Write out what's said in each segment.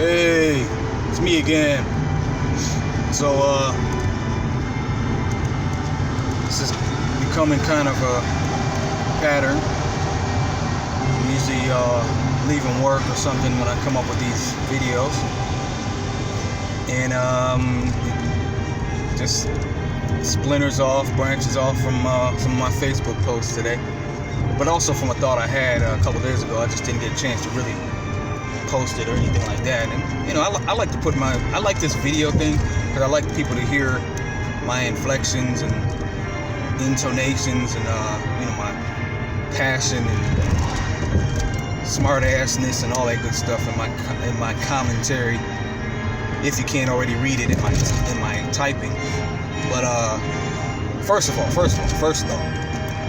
Hey, it's me again. So, this is becoming kind of a pattern. I'm usually leaving work or something when I come up with these videos. And just splinters off, branches off from some of my Facebook posts today. But also from a thought I had a couple days ago. I just didn't get a chance to really post it or anything like that. And you know, I like to put I like this video thing because I like people to hear my inflections and intonations and you know, my passion and smart assness and all that good stuff in my commentary. If you can't already read it in my typing. But first thought,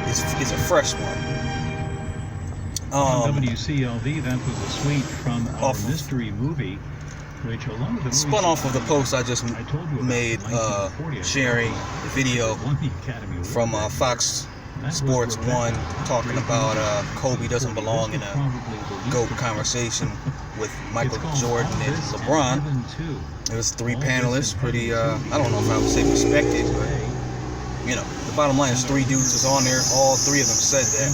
it's a fresh one. WCLV, that was a suite from our mystery movie, which along with the spun off of the post I just made sharing the video from Fox Sports 1 talking about Kobe doesn't belong in a GOAT conversation with Michael Jordan and LeBron. There was 3 panelists, pretty, I don't know if I would say respected, but, you know, the bottom line is 3 dudes was on there. All 3 of them said that,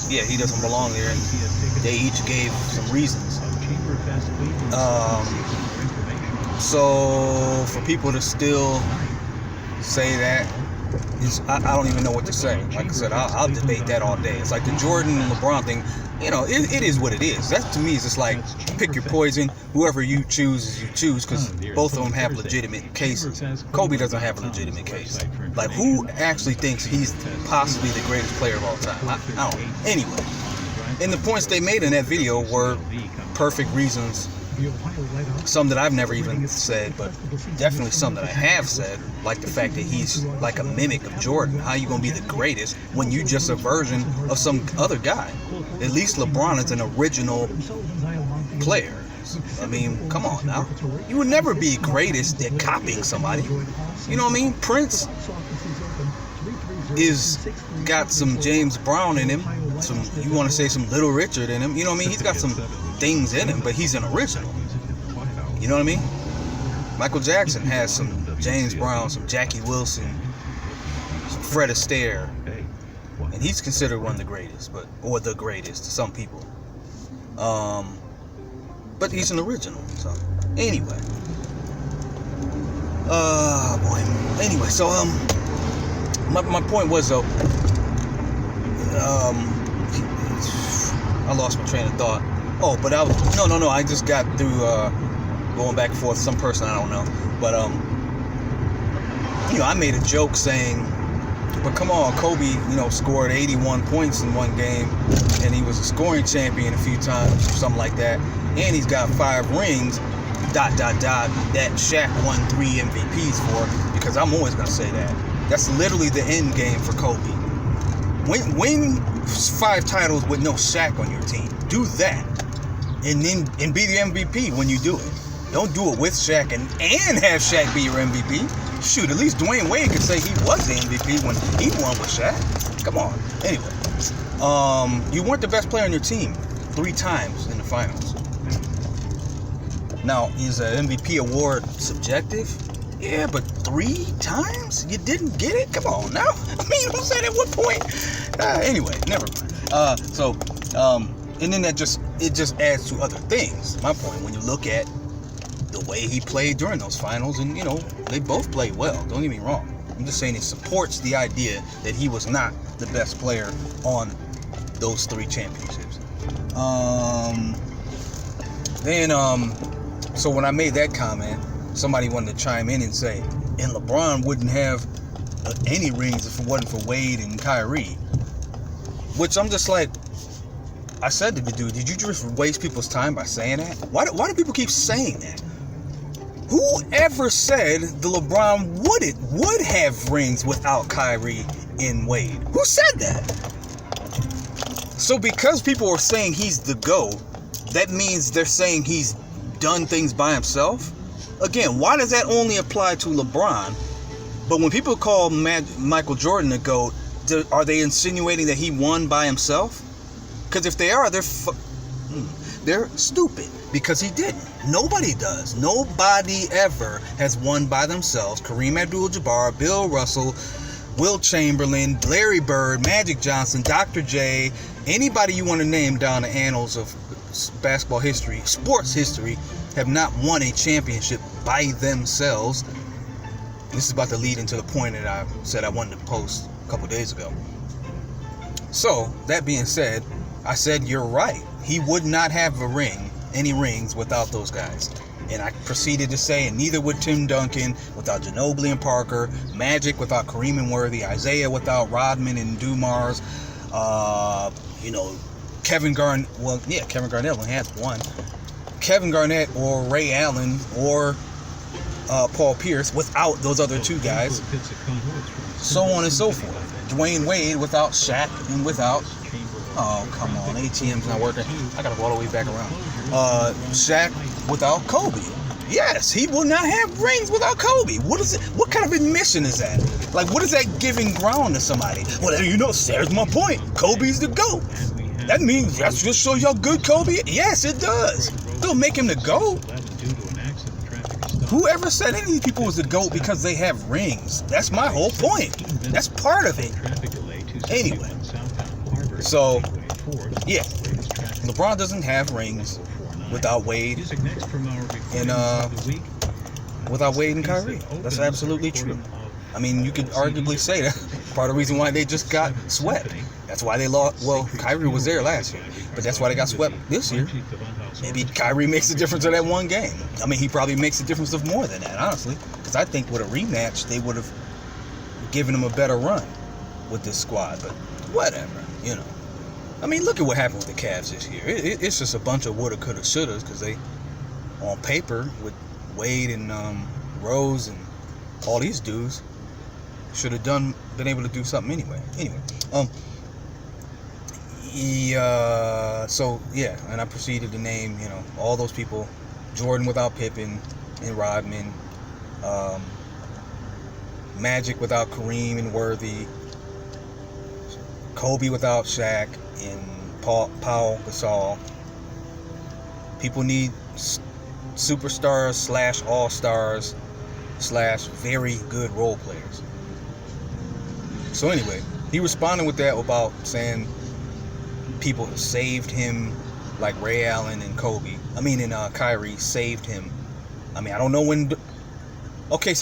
yeah, he doesn't belong there, and they each gave some reasons. So, for people to still say that, I don't even know what to say. Like I said, I'll debate that all day. It's like the Jordan and LeBron thing. You know, it is what it is. That to me is just like pick your poison. Whoever you choose, because both of them have legitimate cases. Kobe doesn't have a legitimate case. Like, who actually thinks he's possibly the greatest player of all time? I don't know. Anyway, and the points they made in that video were perfect reasons. Some that I've never even said, but definitely some that I have said, like the fact that he's like a mimic of Jordan. How you gonna be the greatest when you just a version of some other guy? At least LeBron is an original player. I mean, come on now. You would never be greatest at copying somebody. You know what I mean? Prince is got some James Brown in him. Some, you want to say some Little Richard in him. You know what I mean? He's got some things in him, but he's an original. You know what I mean? Michael Jackson has some James Brown, some Jackie Wilson, some Fred Astaire, and he's considered one of the greatest, or the greatest to some people. But he's an original. So anyway, boy. Anyway, so my point was though, I lost my train of thought. Oh, but no. I just got through going back and forth. Some person I don't know, but you know, I made a joke saying, but come on, Kobe, you know, scored 81 points in one game, and he was a scoring champion a few times, or something like that, and he's got 5 rings. ... That Shaq won 3 MVPs for, because I'm always gonna say that. That's literally the end game for Kobe. Win 5 titles with no Shaq on your team. Do that, and be the MVP when you do it. Don't do it with Shaq and have Shaq be your MVP. Shoot, at least Dwayne Wade could say he was the MVP when he won with Shaq. Come on. Anyway, you weren't the best player on your team 3 times in the finals. Now, is an MVP award subjective? Yeah, but 3 times? You didn't get it? Come on now. I mean, I'm saying at what point? Anyway, never mind. And then it just adds to other things. My point, when you look at the way he played during those finals, and you know, they both played well. Don't get me wrong. I'm just saying it supports the idea that he was not the best player on those 3 championships. So when I made that comment, somebody wanted to chime in and say, and LeBron wouldn't have any rings if it wasn't for Wade and Kyrie. Which I'm just like, I said to the dude, did you just waste people's time by saying that? Why do people keep saying that? Whoever said the LeBron would have rings without Kyrie and Wade? Who said that? So because people are saying he's the GOAT, that means they're saying he's done things by himself? Again, why does that only apply to LeBron? But when people call Michael Jordan the GOAT, are they insinuating that he won by himself? Because if they are, They're stupid because he didn't. Nobody does. Nobody ever has won by themselves. Kareem Abdul-Jabbar, Bill Russell, Will Chamberlain, Larry Bird, Magic Johnson, Dr. J, anybody you want to name down the annals of basketball history, sports history, have not won a championship by themselves. This is about to lead into the point that I said I wanted to post a couple days ago. So, that being said, I said you're right. He would not have any rings without those guys. And I proceeded to say, and neither would Tim Duncan without Ginobili and Parker, Magic without Kareem and Worthy, Isaiah without Rodman and Dumars, Kevin Garnett. Well, yeah, Kevin Garnett only has one. Kevin Garnett or Ray Allen or Paul Pierce without those other two guys. So on and so forth. Dwayne Wade without Shaq and without... Oh, come on. ATM's not working. I gotta go all the way back around. Shaq without Kobe. Yes, he will not have rings without Kobe. What is it? What kind of admission is that? Like, what is that giving ground to somebody? Well, there's my point. Kobe's the GOAT. That means that's just show you how good Kobe is. Yes, it does. Don't make him the GOAT. Whoever said any of these people was the GOAT because they have rings? That's my whole point. That's part of it. Anyway. So, yeah, LeBron doesn't have rings without Wade and Kyrie. That's absolutely true. I mean, you could arguably say that part of the reason why they just got swept. That's why they lost. Well, Kyrie was there last year, but that's why they got swept this year. Maybe Kyrie makes a difference of that one game. I mean, he probably makes a difference of more than that, honestly, because I think with a rematch, they would have given him a better run with this squad, but whatever. I mean, look at what happened with the Cavs this year. It's just a bunch of woulda, coulda, shouldas because they, on paper, with Wade and Rose and all these dudes, should have been able to do something anyway. So yeah, and I proceeded to name, all those people: Jordan without Pippen and Rodman, Magic without Kareem and Worthy, Kobe without Shaq and Paul Gasol. People need superstars / all-stars / very good role players. So anyway, he responded with that about saying people saved him, like Ray Allen and Kyrie saved him. I mean, I don't know when. Okay,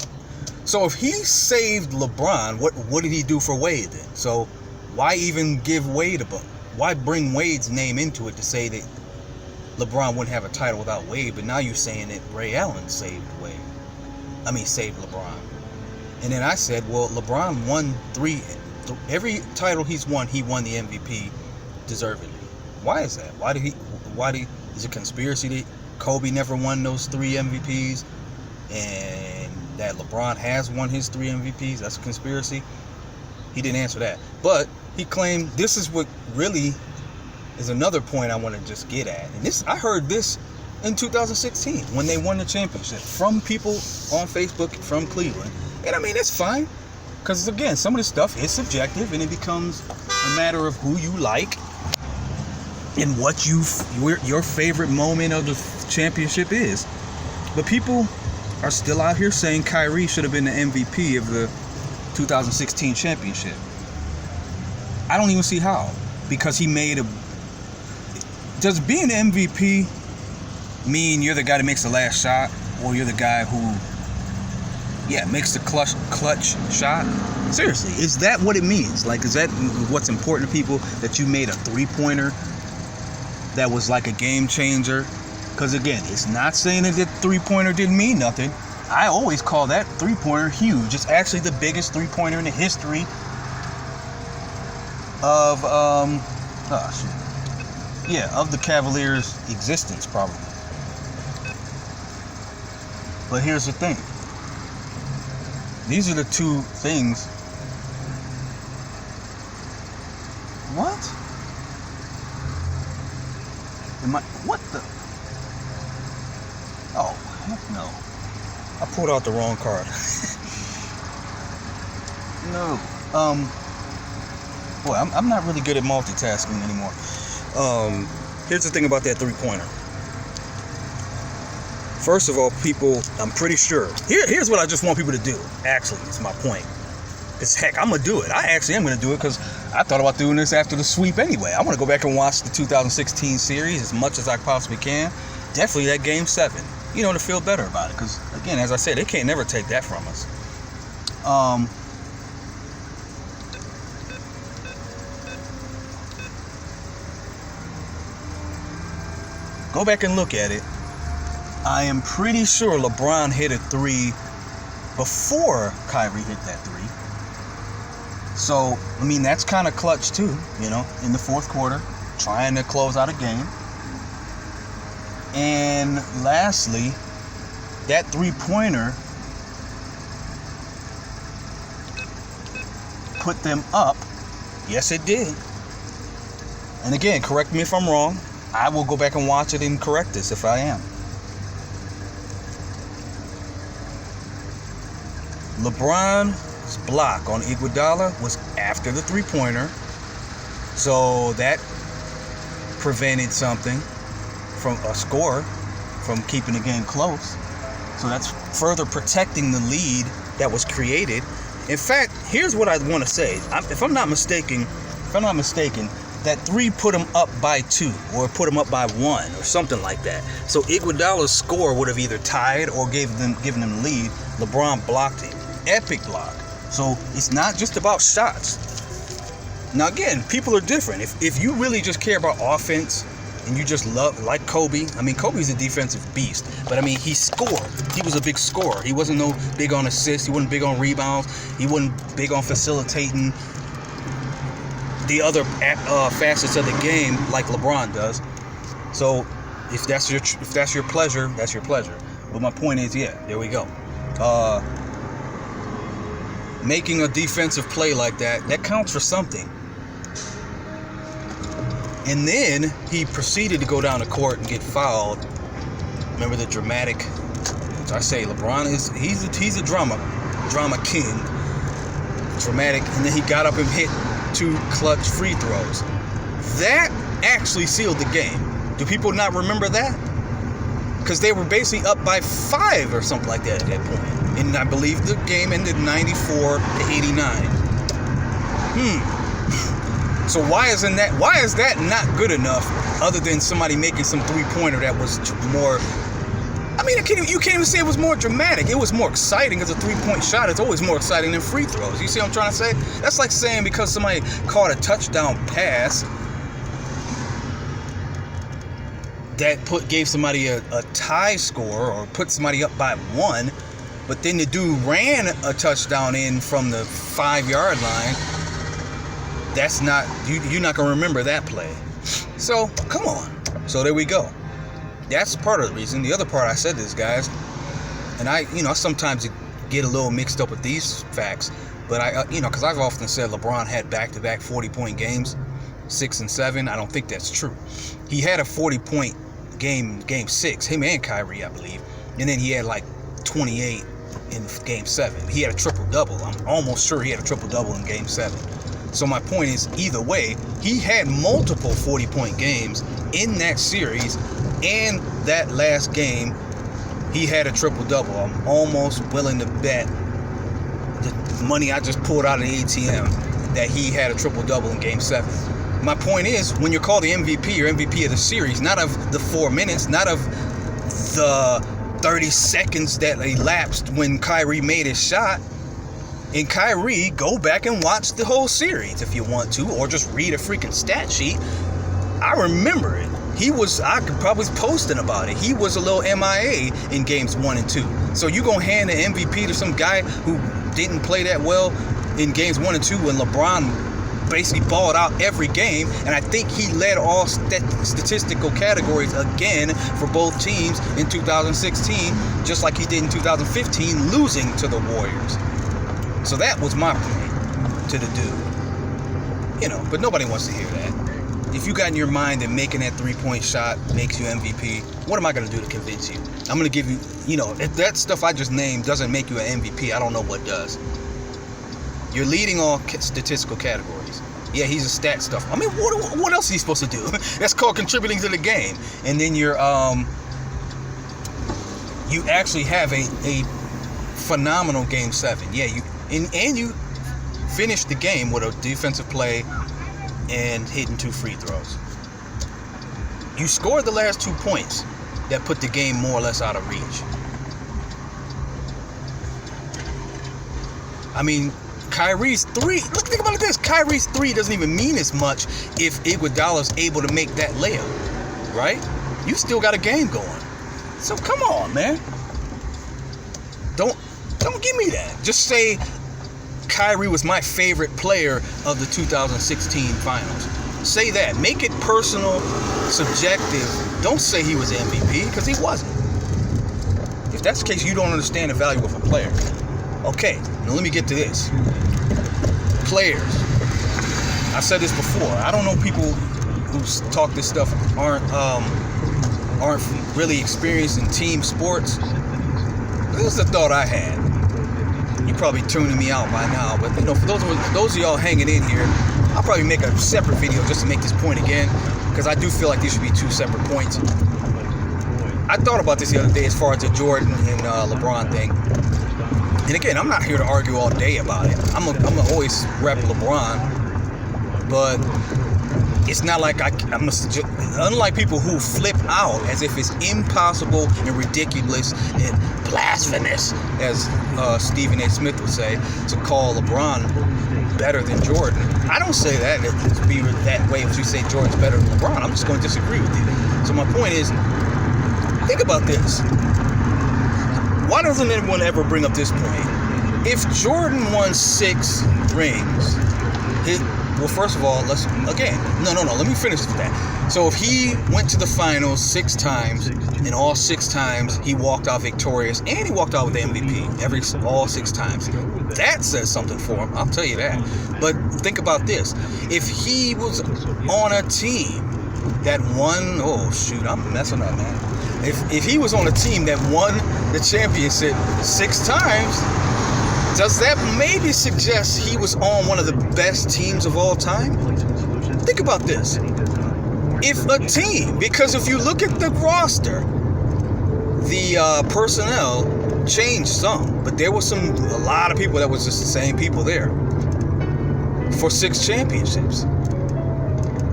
so if he saved LeBron, what did he do for Wade then? So why even give Wade a book? Why bring Wade's name into it to say that LeBron wouldn't have a title without Wade? But now you're saying that Ray Allen saved LeBron. And then I said, well, LeBron won every title he's won, he won the MVP deservedly. Why is that? Is it conspiracy that Kobe never won those 3 MVPs and that LeBron has won his 3 MVPs? That's a conspiracy? He didn't answer that. But he claimed, this is what really is another point I want to just get at. And I heard this in 2016 when they won the championship from people on Facebook from Cleveland. And I mean, it's fine. Because again, some of this stuff is subjective and it becomes a matter of who you like and what your favorite moment of the championship is. But people are still out here saying Kyrie should have been the MVP of the 2016 championship. I don't even see how, because he made does being the MVP mean you're the guy that makes the last shot, or you're the guy who makes the clutch shot? Seriously, is that what it means? Like, is that what's important to people, that you made a 3-pointer that was like a game changer? Because again, it's not saying that the 3-pointer didn't mean nothing. I always call that 3-pointer huge. It's actually the biggest 3-pointer in the history of of the Cavaliers' existence, probably. But here's the thing. These are the 2 things. What? What the? Oh, heck no. I pulled out the wrong card. No. Boy, I'm not really good at multitasking anymore. Here's the thing about that three-pointer. First of all, people, I'm pretty sure. Here's what I just want people to do. Actually, it's my point. Because heck, I'm going to do it. I actually am going to do it because I thought about doing this after the sweep anyway. I want to go back and watch the 2016 series as much as I possibly can. Definitely that Game 7. You know, to feel better about it. Because, again, as I said, they can't never take that from us. Go back and look at it. I am pretty sure LeBron hit a three before Kyrie hit that three. So, I mean, that's kind of clutch too, you know, in the fourth quarter, trying to close out a game. And lastly, that three-pointer put them up. Yes, it did. And again, correct me if I'm wrong. I will go back and watch it and correct this if I am. LeBron's block on Iguodala was after the three-pointer, so that prevented something from a score from keeping the game close. So that's further protecting the lead that was created. In fact, here's what I want to say. If I'm not mistaken, that three put him up by 2 or put him up by 1 or something like that. So Iguodala's score would have either tied or given them the lead. LeBron blocked him. Epic block. So it's not just about shots. Now again, people are different. If you really just care about offense and you just love, like Kobe. I mean, Kobe's a defensive beast, but I mean, he scored. He was a big scorer. He wasn't no big on assists. He wasn't big on rebounds. He wasn't big on facilitating the other facets of the game like LeBron does. So if that's your pleasure, that's your pleasure. But my point is, yeah, there we go. Making a defensive play like that counts for something. And then he proceeded to go down the court and get fouled. Remember the dramatic, as I say, LeBron he's a drama king. Dramatic, and then he got up and hit 2 clutch free throws. That actually sealed the game. Do people not remember that? Because they were basically up by 5 or something like that at that point. And I believe the game ended 94-89. So why is that not good enough other than somebody making some three-pointer that was more, I mean, you can't even say it was more dramatic. It was more exciting because a three-point shot is always more exciting than free throws. You see what I'm trying to say? That's like saying because somebody caught a touchdown pass that gave somebody a tie score or put somebody up by 1, but then the dude ran a touchdown in from the 5-yard line. That's not, you're not going to remember that play. So, come on. So, there we go. That's part of the reason. The other part, I said this, guys, and I sometimes get a little mixed up with these facts, but because I've often said LeBron had back-to-back 40-point games, 6 and 7. I don't think that's true. He had a 40-point game 6, him and Kyrie, I believe, and then he had like 28 in game 7. He had a triple-double. I'm almost sure he had a triple-double in game 7. So my point is, either way, he had multiple 40-point games in that series, and that last game, he had a triple-double. I'm almost willing to bet the money I just pulled out of the ATM that he had a triple-double in game 7. My point is, when you're called the MVP or MVP of the series, not of the 4 minutes, not of the 30 seconds that elapsed when Kyrie made his shot. And Kyrie, go back and watch the whole series if you want to, or just read a freaking stat sheet. I remember it. I could probably posting about it. He was a little MIA in games 1 and 2. So you gonna hand the MVP to some guy who didn't play that well in games 1 and 2 when LeBron basically balled out every game, and I think he led all statistical categories again for both teams in 2016, just like he did in 2015, losing to the Warriors. So that was my point to the dude. But nobody wants to hear that. If you got in your mind that making that three-point shot makes you MVP, what am I going to do to convince you? I'm going to give you, if that stuff I just named doesn't make you an MVP, I don't know what does. You're leading all statistical categories. Yeah, he's a stat stuff. I mean, what else is he supposed to do? That's called contributing to the game. And then you actually have a phenomenal Game 7. Yeah, you finished the game with a defensive play and hitting 2 free throws. You scored the last 2 points that put the game more or less out of reach. I mean, Kyrie's 3, think about this. Kyrie's 3 doesn't even mean as much if Iguodala's able to make that layup, right? You still got a game going. So come on, man. Don't give me that. Just say Kyrie was my favorite player of the 2016 finals. Say that. Make it personal, subjective. Don't say he was MVP, because he wasn't. If that's the case, you don't understand the value of a player. Okay, now let me get to this. Players. I said this before. I don't know people who talk this stuff aren't really experienced in team sports. This is the thought I had. You're probably tuning me out by now, but for those of y'all hanging in here, I'll probably make a separate video just to make this point again, because I do feel like these should be 2 separate points. I thought about this the other day as far as the Jordan and LeBron thing. And again, I'm not here to argue all day about it. I'm gonna always rep LeBron, but it's not like unlike people who flip out as if it's impossible and ridiculous and blasphemous, as Stephen A. Smith would say, to call LeBron better than Jordan. I don't say that to be that way if you say Jordan's better than LeBron. I'm just going to disagree with you. So my point is, think about this. Why doesn't anyone ever bring up this point? If Jordan won 6 rings, well, first of all, let me finish with that. So if he went to the finals 6 times, and all 6 times he walked out victorious, and he walked out with the MVP all 6 times, that says something for him, I'll tell you that. But think about this. If he was on a team that won, I'm messing up, man. If he was on a team that won the championship 6 times, does that maybe suggest he was on one of the best teams of all time? Think about this. If a team, because if you look at the roster, the personnel changed some, but there was a lot of people that was just the same people there for 6 championships.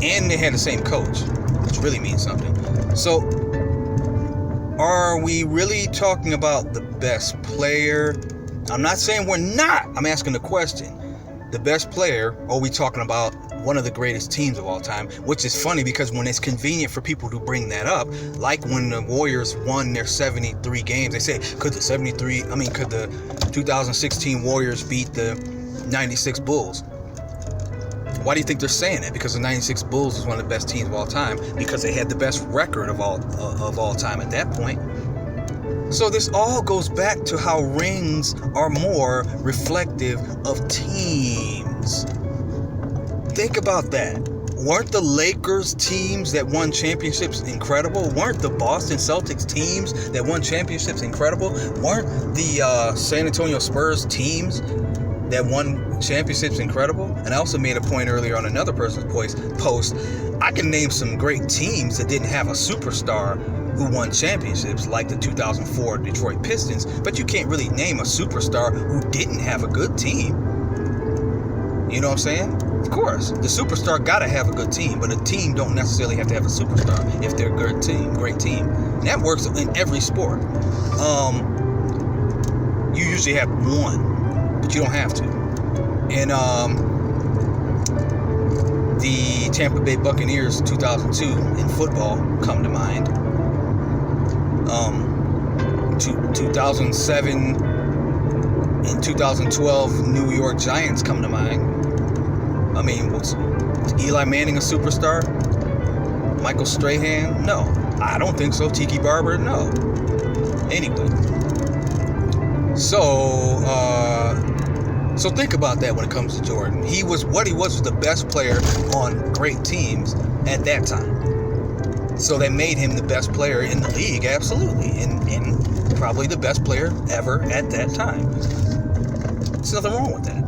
And they had the same coach, which really means something. So, are we really talking about the best player? I'm not saying we're not. I'm asking the question. The best player, or are we talking about one of the greatest teams of all time? Which is funny, because when it's convenient for people to bring that up, like when the Warriors won their 73 games, they say, could the 2016 Warriors beat the 96 Bulls? Why do you think they're saying that? Because the 96 Bulls is one of the best teams of all time, because they had the best record of all time at that point. So this all goes back to how rings are more reflective of teams. Think about that. Weren't the Lakers teams that won championships incredible? Weren't the Boston Celtics teams that won championships incredible? Weren't the San Antonio Spurs teams that won championships incredible? And I also made a point earlier on another person's post. I can name some great teams that didn't have a superstar who won championships, like the 2004 Detroit Pistons, but you can't really name a superstar who didn't have a good team. You know what I'm saying? Of course, the superstar gotta have a good team, but a team don't necessarily have to have a superstar if they're a good team, great team. And that works in every sport. You usually have one, but you don't have to. And the Tampa Bay Buccaneers 2002 in football come to mind. 2007 and 2012 New York Giants come to mind. I mean, was Eli Manning a superstar? Michael Strahan? No. I don't think so. Tiki Barber? No. Anyway. So think about that when it comes to Jordan. He was the best player on great teams at that time. So that made him the best player in the league, absolutely. And probably the best player ever at that time. There's nothing wrong with that.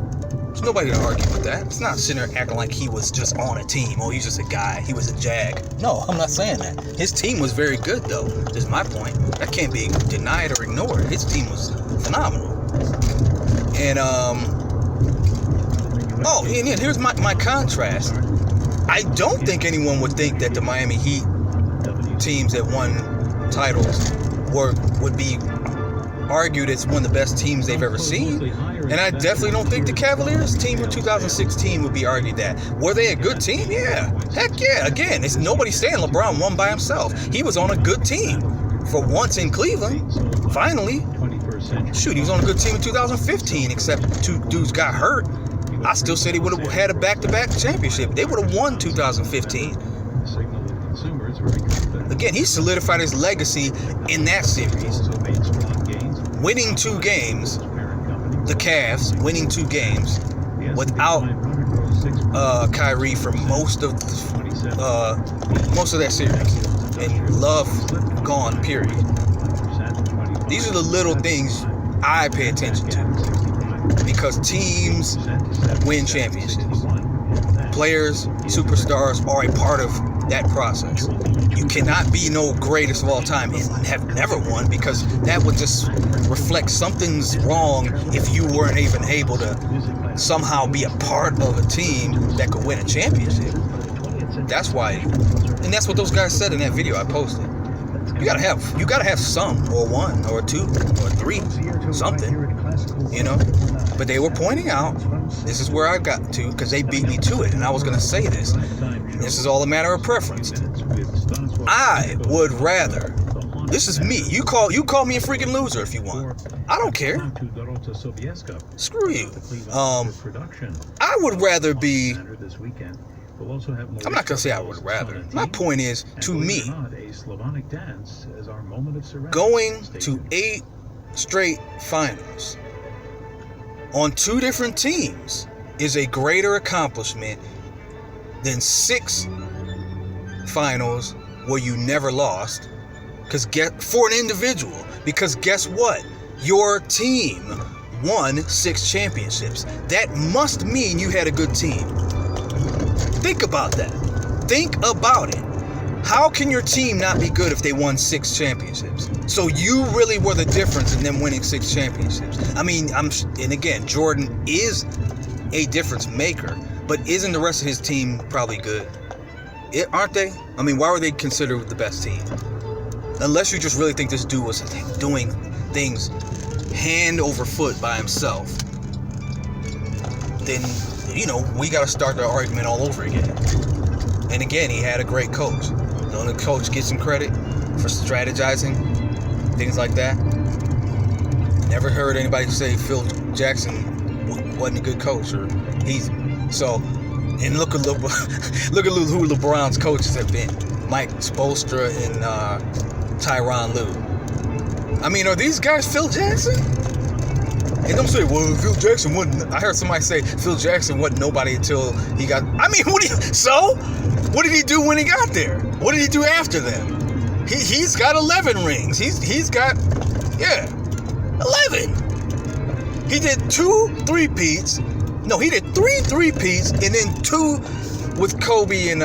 There's Nobody to argue with that. It's not sitting there acting like he was just on a team. Oh, he's just a guy. He was a jag. No, I'm not saying that. His team was very good, though, is my point. That can't be denied or ignored. His team was phenomenal. And, oh, and here's my contrast. I don't think anyone would think that the Miami Heat teams that won titles would be argued as one of the best teams they've ever seen. And I definitely don't think the Cavaliers team of 2016 would be argued that. Were they a good team? Yeah. Heck yeah. Again, it's nobody saying LeBron won by himself. He was on a good team for once in Cleveland. Finally. Shoot, he was on a good team in 2015, except two dudes got hurt. I still said he would have had a back-to-back championship. They would have won 2015. Again, he solidified his legacy in that series. Winning 2 games, the Cavs winning 2 games without Kyrie for most of that series, and Love gone. Period. These are the little things I pay attention to because teams win championships. Players, superstars are a part of that process. You cannot be no greatest of all time and have never won, because that would just reflect something's wrong if you weren't even able to somehow be a part of a team that could win a championship. That's why, and that's what those guys said in that video I posted. You gotta have some, or 1 or 2 or 3, something, you know. But they were pointing out, this is where I got to, because they beat me to it, and I was gonna say this. This is all a matter of preference. I would rather. This is me. You call me a freaking loser if you want. I don't care. Screw you. I would rather be. I'm not gonna say I would rather. My point is, to me, going to 8 straight finals on 2 different teams is a greater accomplishment than 6 finals where you never lost. For an individual, because guess what? Your team won 6 championships. That must mean you had a good team. Think about that. Think about it. How can your team not be good if they won 6 championships? So you really were the difference in them winning 6 championships. I mean, and again, Jordan is a difference maker, but isn't the rest of his team probably good? Aren't they? I mean, why were they considered the best team? Unless you just really think this dude was doing things hand over foot by himself, then, you know, we got to start the argument all over again. And again, he had a great coach. The only coach gets some credit for strategizing, things like that. Never heard anybody say Phil Jackson wasn't a good coach, or and look at who LeBron's coaches have been: Mike Spoelstra and Tyronn Lue. I mean, are these guys Phil Jackson? And don't say, well, Phil Jackson wasn't. I heard somebody say Phil Jackson wasn't nobody until he got. I mean, what did he do when he got there? What did he do after them? He's got 11 rings. He's got 11. He did 2 3-peats. No, he did 3 3-peats and then 2 with Kobe and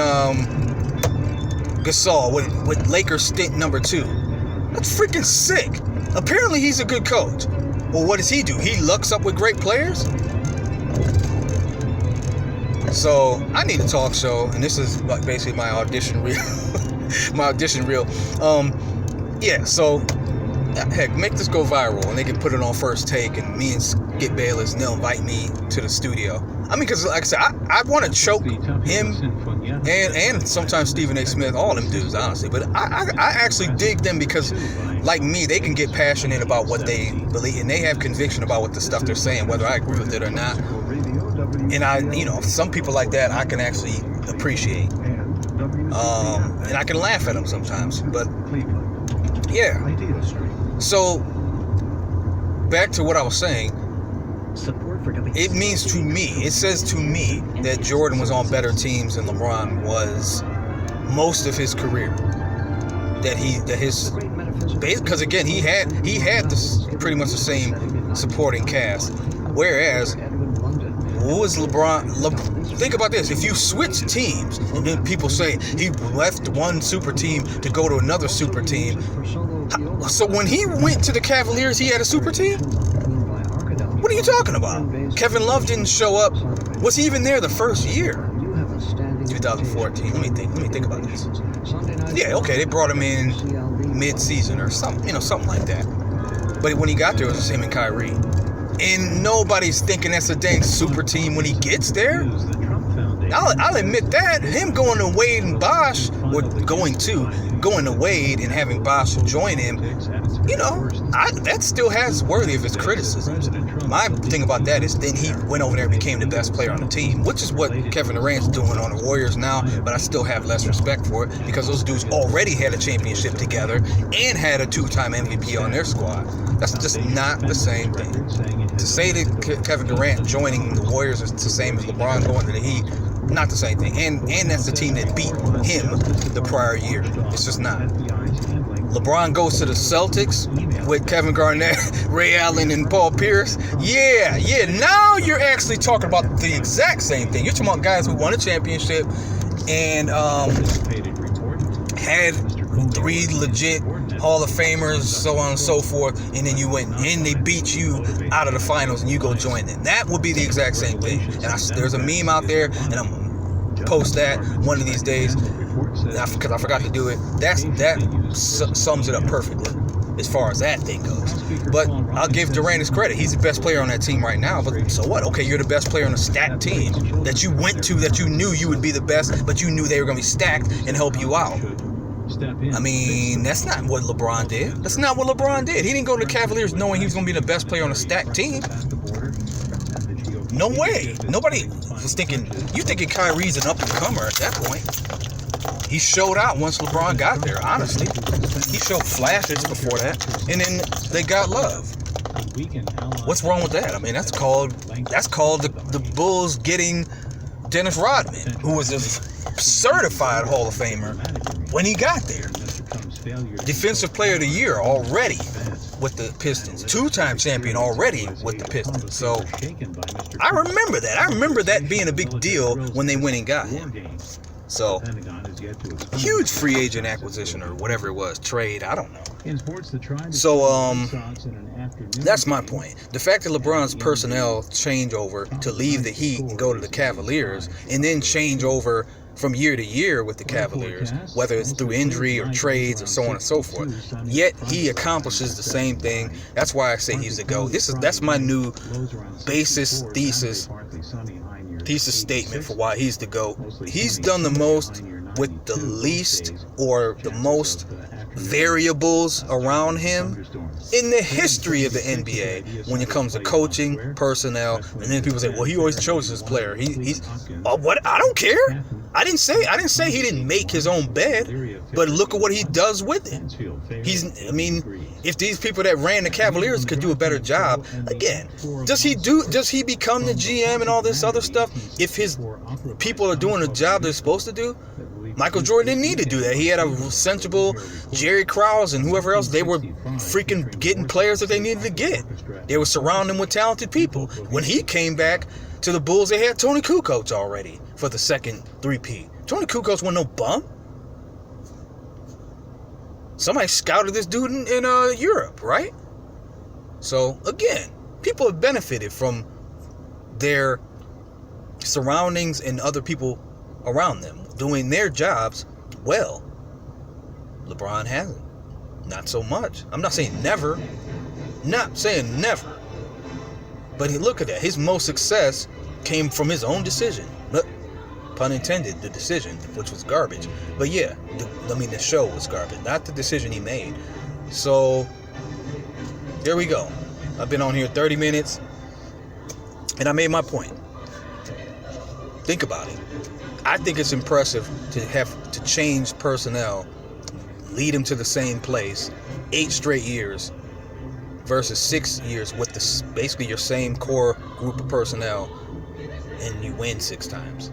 Gasol with Lakers stint number 2. That's freaking sick. Apparently he's a good coach. Well, what does he do? He lucks up with great players? So, I need a talk show, and this is like basically my audition reel. So, heck, make this go viral, and they can put it on First Take, and me and Skip Bayless, and they'll invite me to the studio. I mean, because like I said, I want to choke him and sometimes Stephen A. Smith, all them dudes, honestly. But I actually dig them because, like me, they can get passionate about what they believe, and they have conviction about what the stuff they're saying, whether I agree with it or not. And some people like that I can actually appreciate. And I can laugh at them sometimes. But, yeah. So, back to what I was saying. It means to me, it says to me that Jordan was on better teams than LeBron was most of his career. Because again, he had pretty much the same supporting cast. Whereas what was LeBron? Think about this. If you switch teams, and then people say he left one super team to go to another super team. So when he went to the Cavaliers, he had a super team? What are you talking about? Kevin Love didn't show up. Was he even there the first year? 2014. Let me think about this. Yeah, okay, they brought him in mid-season or something, something like that. But when he got there, it was just him and Kyrie. And nobody's thinking that's a dang super team when he gets there. I'll admit that. Him going to Wade and Bosh, or going to Wade and having Bosh join him, that still has worthy of its criticisms. My thing about that is then he went over there and became the best player on the team, which is what Kevin Durant's doing on the Warriors now, but I still have less respect for it because those dudes already had a championship together and had a 2-time MVP on their squad. That's just not the same thing. To say that Kevin Durant joining the Warriors is the same as LeBron going to the Heat, not the same thing. And that's the team that beat him the prior year. It's just not. LeBron goes to the Celtics with Kevin Garnett, Ray Allen, and Paul Pierce. Yeah. Now you're actually talking about the exact same thing. You're talking about guys who won a championship and had 3 legit Hall of Famers, so on and so forth, and then you went and they beat you out of the finals and you go join them. That would be the exact same thing. And there's a meme out there, and I'm gonna post that one of these days because I forgot to do it. That sums it up perfectly as far as that thing goes. But I'll give Durant his credit. He's the best player on that team right now. But so what? Okay, you're the best player on a stacked team that you went to, that you knew you would be the best, but you knew they were going to be stacked and help you out. I mean, that's not what LeBron did. That's not what LeBron did. He didn't go to the Cavaliers knowing he was going to be the best player on a stacked team. No way. Nobody was thinking, you thinking Kyrie's an up-and-comer at that point. He showed out once LeBron got there, honestly. He showed flashes before that, and then they got Love. What's wrong with that? I mean, that's called the Bulls getting Dennis Rodman, who was a certified Hall of Famer when he got there. Defensive Player of the Year already with the Pistons. 2-time champion already with the Pistons. So I remember that. I remember that being a big deal when they went and got him. So huge free agent acquisition or whatever it was, trade, I don't know. So that's my point. The fact that LeBron's personnel change over to leave the Heat and go to the Cavaliers, and then change over from year to year with the Cavaliers, whether it's through injury or trades or so on and so forth. Yet he accomplishes the same thing. That's why I say he's the GOAT. That's my new thesis statement for why he's the GOAT. He's done the most with the least or the most variables around him in the history of the NBA when it comes to coaching, personnel, and then people say, well, he always chose his player. He's what? I don't care. I didn't say he didn't make his own bed, but look at what he does with it. If these people that ran the Cavaliers could do a better job, again, does he become the GM and all this other stuff if his people are doing the job they're supposed to do? Michael Jordan didn't need to do that. He had a sensible Jerry Krause and whoever else. They were freaking getting players that they needed to get. They were surrounding them with talented people. When he came back to the Bulls, they had Tony Kukoc already for the second 3P. Tony Kukoc wasn't no bum. Somebody scouted this dude in Europe, right? So, again, people have benefited from their surroundings and other people around them doing their jobs well. LeBron hasn't. Not so much. I'm not saying never. Not saying never. But look at that. His most success came from his own decision. Pun intended, the decision, which was garbage. But yeah, the show was garbage, not the decision he made. So, there we go. I've been on here 30 minutes, and I made my point. Think about it. I think it's impressive to have to change personnel, lead them to the same place, 8 straight years, versus 6 years with basically your same core group of personnel, and you win 6 times.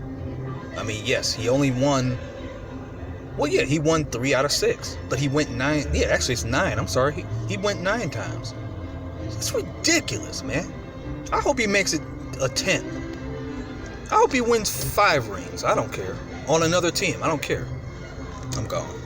I mean, yes, he only won. Well, yeah, he won 3 out of 6, but he went 9. Yeah, actually, it's 9. I'm sorry, he went 9 times. It's ridiculous, man. I hope he makes it a 10th. I hope he wins 5 rings. I don't care. On another team. I don't care. I'm gone.